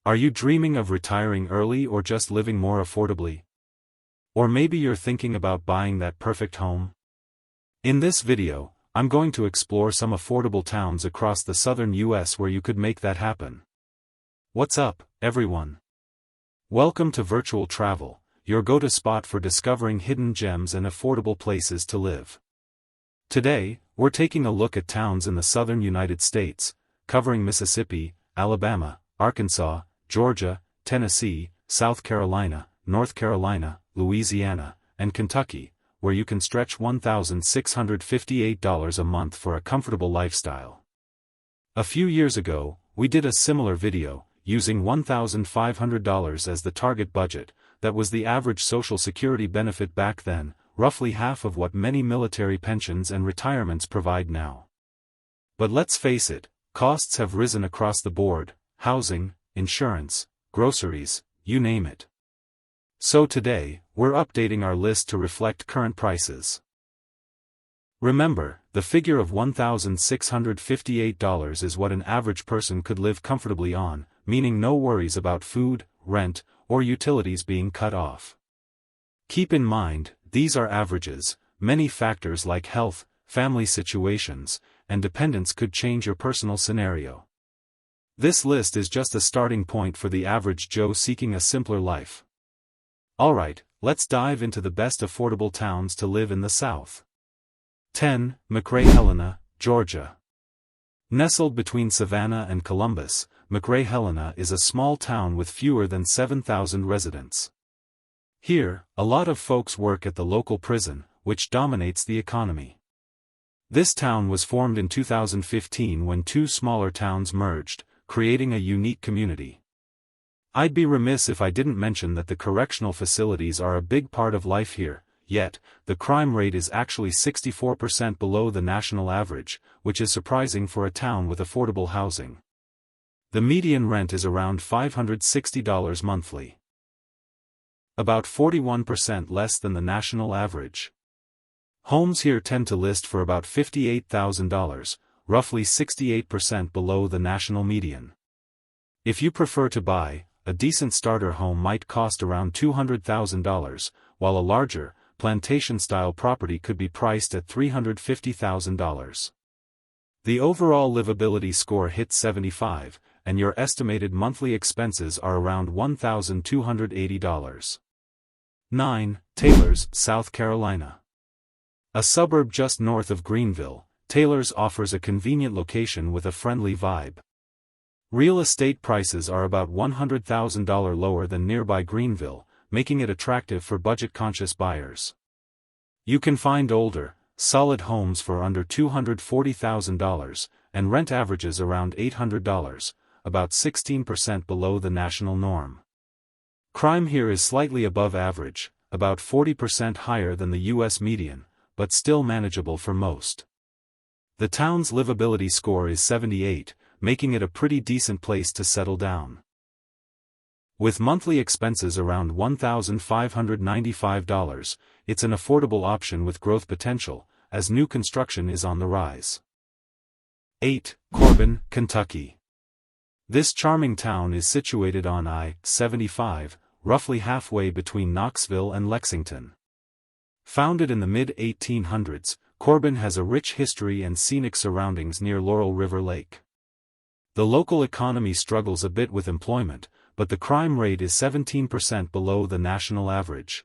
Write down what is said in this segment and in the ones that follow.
Are you dreaming of retiring early or just living more affordably? Or maybe you're thinking about buying that perfect home? In this video, I'm going to explore some affordable towns across the southern US where you could make that happen. What's up, everyone? Welcome to Virtual Travel, your go-to spot for discovering hidden gems and affordable places to live. Today, we're taking a look at towns in the southern United States, covering Mississippi, Alabama, Arkansas, Georgia, Tennessee, South Carolina, North Carolina, Louisiana, and Kentucky, where you can stretch $1,658 a month for a comfortable lifestyle. A few years ago, we did a similar video, using $1,500 as the target budget. That was the average Social Security benefit back then, roughly half of what many military pensions and retirements provide now. But let's face it, costs have risen across the board: housing, insurance, groceries, you name it. So today, we're updating our list to reflect current prices. Remember, the figure of $1,658 is what an average person could live comfortably on, meaning no worries about food, rent, or utilities being cut off. Keep in mind, these are averages. Many factors like health, family situations, and dependents could change your personal scenario. This list is just a starting point for the average Joe seeking a simpler life. Alright, let's dive into the best affordable towns to live in the South. 10. McRae-Helena, Georgia. Nestled between Savannah and Columbus, McRae-Helena is a small town with fewer than 7,000 residents. Here, a lot of folks work at the local prison, which dominates the economy. This town was formed in 2015 when two smaller towns merged, creating a unique community. I'd be remiss if I didn't mention that the correctional facilities are a big part of life here, yet, the crime rate is actually 64% below the national average, which is surprising for a town with affordable housing. The median rent is around $560 monthly. About 41% less than the national average. Homes here tend to list for about $58,000, roughly 68% below the national median. If you prefer to buy, a decent starter home might cost around $200,000, while a larger, plantation-style property could be priced at $350,000. The overall livability score hits 75, and your estimated monthly expenses are around $1,280. 9. Taylors, South Carolina. A suburb just north of Greenville, Taylors offers a convenient location with a friendly vibe. Real estate prices are about $100,000 lower than nearby Greenville, making it attractive for budget-conscious buyers. You can find older, solid homes for under $240,000, and rent averages around $800, about 16% below the national norm. Crime here is slightly above average, about 40% higher than the U.S. median, but still manageable for most. The town's livability score is 78, making it a pretty decent place to settle down. With monthly expenses around $1,595, it's an affordable option with growth potential, as new construction is on the rise. 8. Corbin, Kentucky. This charming town is situated on I-75, roughly halfway between Knoxville and Lexington. Founded in the mid-1800s, Corbin has a rich history and scenic surroundings near Laurel River Lake. The local economy struggles a bit with employment, but the crime rate is 17% below the national average.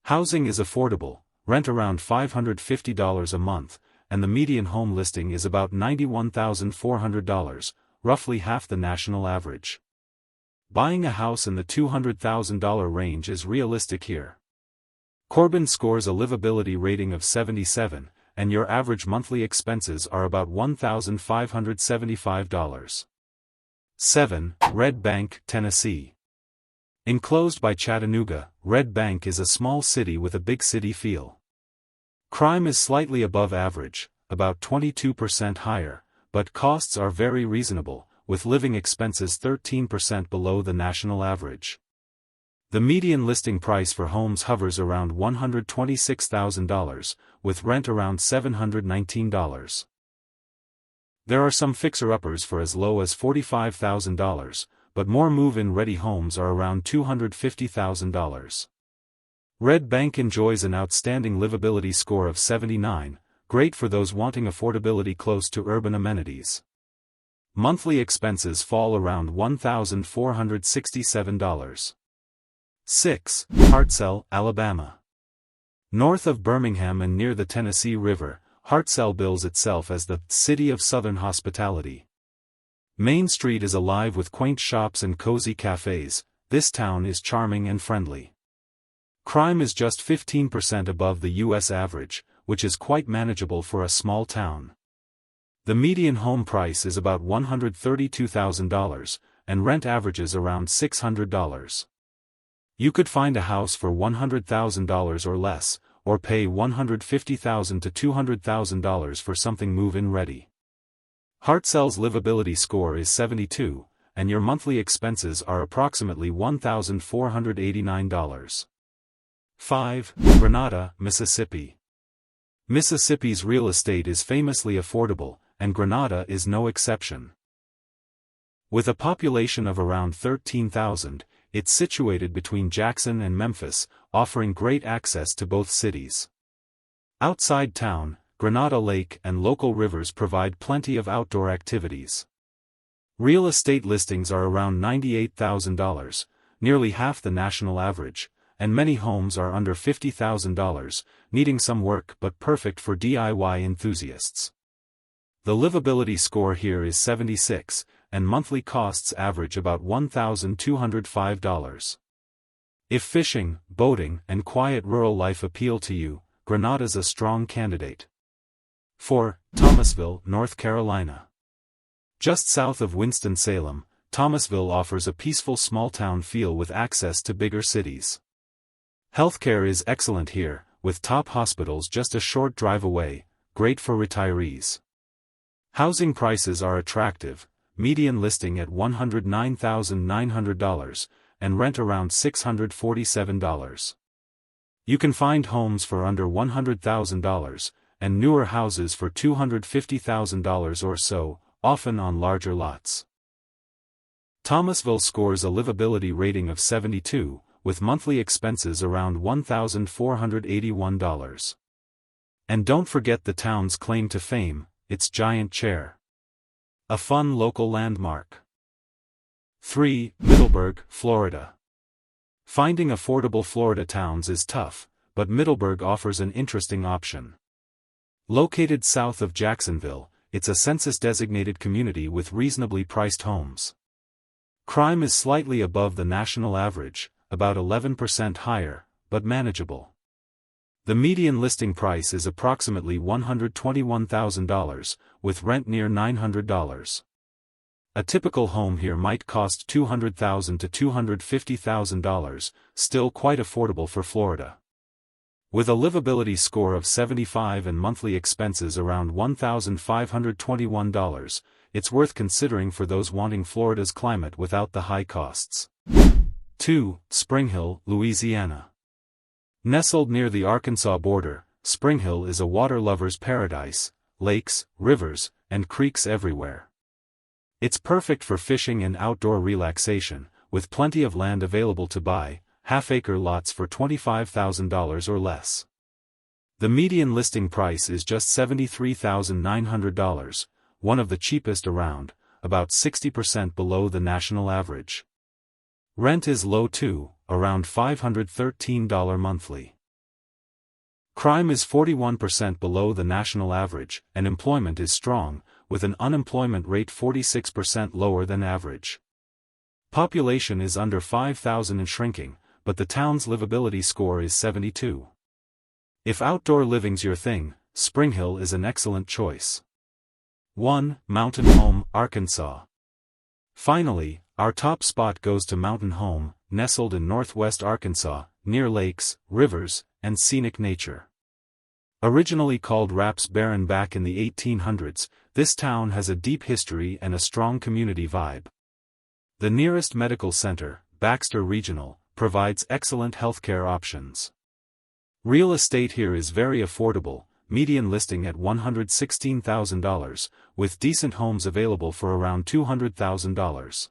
Housing is affordable, rent around $550 a month, and the median home listing is about $91,400, roughly half the national average. Buying a house in the $200,000 range is realistic here. Corbin scores a livability rating of 77, and your average monthly expenses are about $1,575. 7. Red Bank, Tennessee. Enclosed by Chattanooga, Red Bank is a small city with a big city feel. Crime is slightly above average, about 22% higher, but costs are very reasonable, with living expenses 13% below the national average. The median listing price for homes hovers around $126,000, with rent around $719. There are some fixer-uppers for as low as $45,000, but more move-in ready homes are around $250,000. Red Bank enjoys an outstanding livability score of 79, great for those wanting affordability close to urban amenities. Monthly expenses fall around $1,467. 6. Hartselle, Alabama. North of Birmingham and near the Tennessee River, Hartselle bills itself as the city of Southern hospitality. Main Street is alive with quaint shops and cozy cafes. This town is charming and friendly. Crime is just 15% above the U.S. average, which is quite manageable for a small town. The median home price is about $132,000, and rent averages around $600. You could find a house for $100,000 or less, or pay $150,000 to $200,000 for something move-in ready. Hartselle's livability score is 72, and your monthly expenses are approximately $1,489. 5. Grenada, Mississippi. Mississippi's real estate is famously affordable, and Grenada is no exception. With a population of around 13,000, it's situated between Jackson and Memphis, offering great access to both cities. Outside town, Grenada Lake and local rivers provide plenty of outdoor activities. Real estate listings are around $98,000, nearly half the national average, and many homes are under $50,000, needing some work but perfect for DIY enthusiasts. The livability score here is 76, and monthly costs average about $1,205. If fishing, boating, and quiet rural life appeal to you, Grenada's a strong candidate. 4. Thomasville, North Carolina. Just south of Winston-Salem, Thomasville offers a peaceful small-town feel with access to bigger cities. Healthcare is excellent here, with top hospitals just a short drive away, great for retirees. Housing prices are attractive, median listing at $109,900, and rent around $647. You can find homes for under $100,000, and newer houses for $250,000 or so, often on larger lots. Thomasville scores a livability rating of 72, with monthly expenses around $1,481. And don't forget the town's claim to fame, its giant chair. A fun local landmark. 3. Middleburg, Florida. Finding affordable Florida towns is tough, but Middleburg offers an interesting option. Located south of Jacksonville, it's a census-designated community with reasonably priced homes. Crime is slightly above the national average, about 11% higher, but manageable. The median listing price is approximately $121,000, with rent near $900. A typical home here might cost $200,000 to $250,000, still quite affordable for Florida. With a livability score of 75 and monthly expenses around $1,521, it's worth considering for those wanting Florida's climate without the high costs. 2. Spring Hill, Louisiana. Nestled near the Arkansas border, Spring Hill is a water lover's paradise, lakes, rivers, and creeks everywhere. It's perfect for fishing and outdoor relaxation, with plenty of land available to buy, half-acre lots for $25,000 or less. The median listing price is just $73,900, one of the cheapest around, about 60% below the national average. Rent is low too, around $513 monthly. Crime is 41% below the national average, and employment is strong, with an unemployment rate 46% lower than average. Population is under 5,000 and shrinking, but the town's livability score is 72. If outdoor living's your thing, Spring Hill is an excellent choice. 1. Mountain Home, Arkansas. Finally, our top spot goes to Mountain Home, nestled in northwest Arkansas, near lakes, rivers, and scenic nature. Originally called Rapps Barren back in the 1800s, this town has a deep history and a strong community vibe. The nearest medical center, Baxter Regional, provides excellent healthcare options. Real estate here is very affordable, median listing at $116,000, with decent homes available for around $200,000.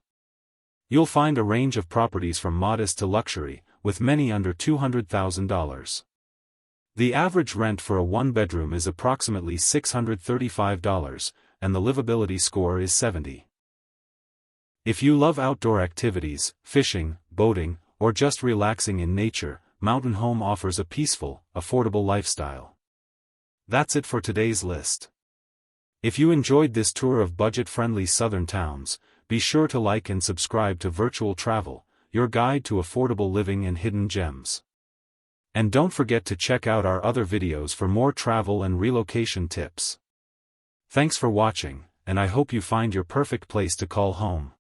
You'll find a range of properties from modest to luxury, with many under $200,000. The average rent for a one-bedroom is approximately $635, and the livability score is 70. If you love outdoor activities, fishing, boating, or just relaxing in nature, Mountain Home offers a peaceful, affordable lifestyle. That's it for today's list. If you enjoyed this tour of budget-friendly southern towns, be sure to like and subscribe to Virtual Travel, your guide to affordable living and hidden gems. And don't forget to check out our other videos for more travel and relocation tips. Thanks for watching, and I hope you find your perfect place to call home.